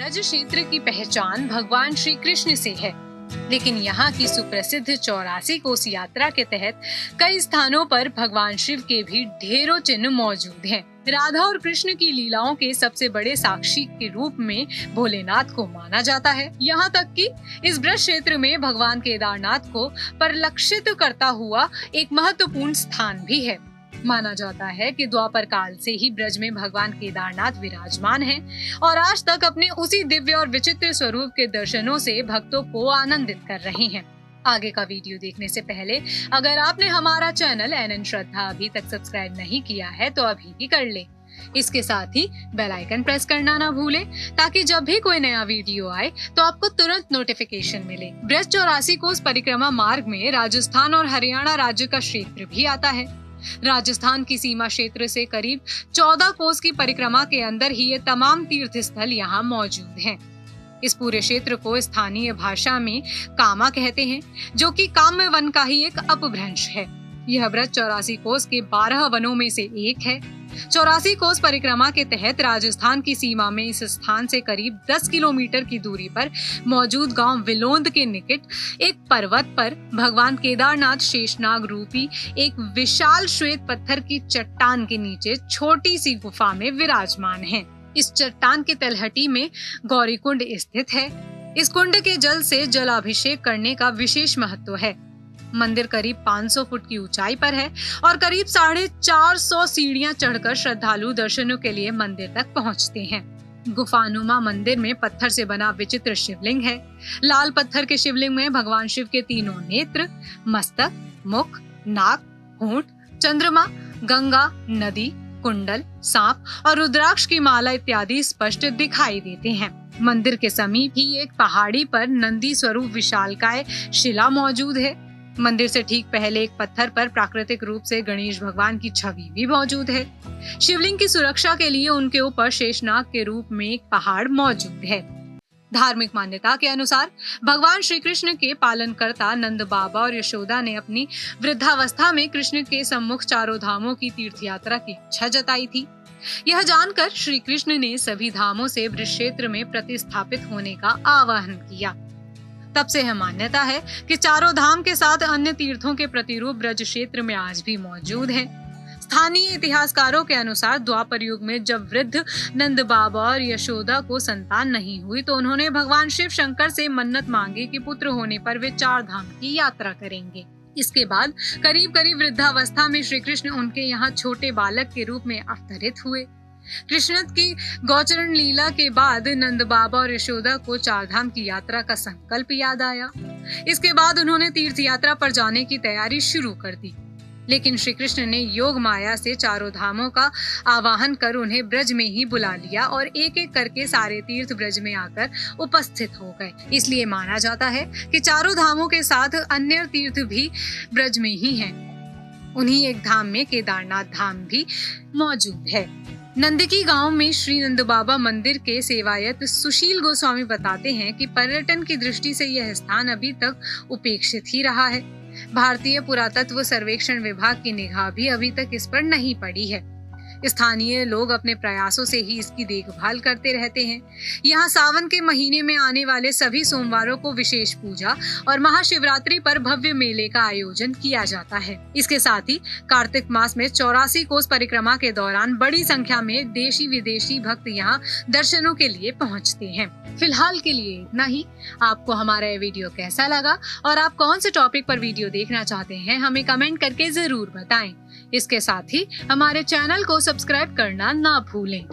ब्रज क्षेत्र की पहचान भगवान श्री कृष्ण से है, लेकिन यहाँ की सुप्रसिद्ध 84 कोस यात्रा के तहत कई स्थानों पर भगवान शिव के भी ढेरों चिन्ह मौजूद हैं। राधा और कृष्ण की लीलाओं के सबसे बड़े साक्षी के रूप में भोलेनाथ को माना जाता है। यहाँ तक कि इस ब्रज क्षेत्र में भगवान केदारनाथ को परिलक्षित करता हुआ एक महत्वपूर्ण स्थान भी है। माना जाता है कि द्वापर काल से ही ब्रज में भगवान केदारनाथ विराजमान हैं और आज तक अपने उसी दिव्य और विचित्र स्वरूप के दर्शनों से भक्तों को आनंदित कर रहे हैं। आगे का वीडियो देखने से पहले अगर आपने हमारा चैनल NN श्रद्धा अभी तक सब्सक्राइब नहीं किया है तो अभी ही कर ले। इसके साथ ही बेल आइकन प्रेस करना ना भूले ताकि जब भी कोई नया वीडियो आए तो आपको तुरंत नोटिफिकेशन मिले। ब्रज 84 कोस परिक्रमा मार्ग में राजस्थान और हरियाणा राज्य का क्षेत्र भी आता है। राजस्थान की सीमा क्षेत्र से करीब 14 कोस की परिक्रमा के अंदर ही ये तमाम तीर्थ स्थल यहाँ मौजूद हैं। इस पूरे क्षेत्र को स्थानीय भाषा में कामा कहते हैं, जो कि काम्य वन का ही एक अपभ्रंश है। यह ब्रज 84 कोस के 12 वनों में से एक है। 84 कोस परिक्रमा के तहत राजस्थान की सीमा में इस स्थान से करीब 10 किलोमीटर की दूरी पर मौजूद गांव विलोंद के निकट एक पर्वत पर भगवान केदारनाथ शेषनाग रूपी एक विशाल श्वेत पत्थर की चट्टान के नीचे छोटी सी गुफा में विराजमान है। इस चट्टान की तलहटी में गौरी कुंड स्थित है। इस कुंड के जल से जलाभिषेक करने का विशेष महत्व है। मंदिर करीब 500 फुट की ऊंचाई पर है और करीब 450 सीढ़ियां चढ़कर श्रद्धालु दर्शनों के लिए मंदिर तक पहुंचते हैं। गुफानुमा मंदिर में पत्थर से बना विचित्र शिवलिंग है। लाल पत्थर के शिवलिंग में भगवान शिव के तीनों नेत्र, मस्तक, मुख, नाक, होंठ, चंद्रमा, गंगा, नदी, कुंडल, सांप और रुद्राक्ष की माला इत्यादि स्पष्ट दिखाई देते हैं। मंदिर के समीप ही एक पहाड़ी पर नंदी स्वरूप विशालकाय शिला मौजूद है। मंदिर से ठीक पहले एक पत्थर पर प्राकृतिक रूप से गणेश भगवान की छवि भी मौजूद है। शिवलिंग की सुरक्षा के लिए उनके ऊपर शेषनाग के रूप में एक पहाड़ मौजूद है। धार्मिक मान्यता के अनुसार भगवान श्री कृष्ण के पालनकर्ता नंद बाबा और यशोदा ने अपनी वृद्धावस्था में कृष्ण के सम्मुख चारों धामों की तीर्थ यात्रा की इच्छा जताई थी। यह जानकर श्री कृष्ण ने सभी धामों से ब्रज क्षेत्र में प्रतिस्थापित होने का आह्वान किया। तब से यह मान्यता है कि चारों धाम के साथ अन्य तीर्थों के प्रतिरूप ब्रज क्षेत्र में आज भी मौजूद हैं। स्थानीय इतिहासकारों के अनुसार द्वापर युग में जब वृद्ध नंद बाबा और यशोदा को संतान नहीं हुई तो उन्होंने भगवान शिव शंकर से मन्नत मांगी कि पुत्र होने पर वे 4 धाम की यात्रा करेंगे। इसके बाद करीब वृद्धावस्था में श्री कृष्ण उनके यहाँ छोटे बालक के रूप में अवतरित हुए। कृष्ण की गौचरण लीला के बाद नंद बाबा और यशोदा को 4 धाम की यात्रा का संकल्प याद आया। इसके बाद उन्होंने तीर्थ यात्रा पर जाने की तैयारी शुरू कर दी, लेकिन श्री कृष्ण ने योग माया से चारों धामों का आवाहन कर उन्हें ब्रज में ही बुला लिया और एक एक करके सारे तीर्थ ब्रज में आकर उपस्थित हो गए। इसलिए माना जाता है कि चारों धामों के साथ अन्य तीर्थ भी ब्रज में ही हैं। उन्हीं एक धाम में केदारनाथ धाम भी मौजूद है। नंदकी गांव में श्री नंद बाबा मंदिर के सेवायत सुशील गोस्वामी बताते हैं कि पर्यटन की दृष्टि से यह स्थान अभी तक उपेक्षित ही रहा है। भारतीय पुरातत्व सर्वेक्षण विभाग की निगाह भी अभी तक इस पर नहीं पड़ी है। स्थानीय लोग अपने प्रयासों से ही इसकी देखभाल करते रहते हैं। यहाँ सावन के महीने में आने वाले सभी सोमवारों को विशेष पूजा और महाशिवरात्रि पर भव्य मेले का आयोजन किया जाता है। इसके साथ ही कार्तिक मास में 84 कोस परिक्रमा के दौरान बड़ी संख्या में देशी विदेशी भक्त यहाँ दर्शनों के लिए पहुँचते हैं। फिलहाल के लिए इतना ही। आपको हमारा ये वीडियो कैसा लगा और आप कौन से टॉपिक पर वीडियो देखना चाहते हैं हमें कमेंट करके जरूर बताएं। इसके साथ ही हमारे चैनल को सब्सक्राइब करना ना भूलें।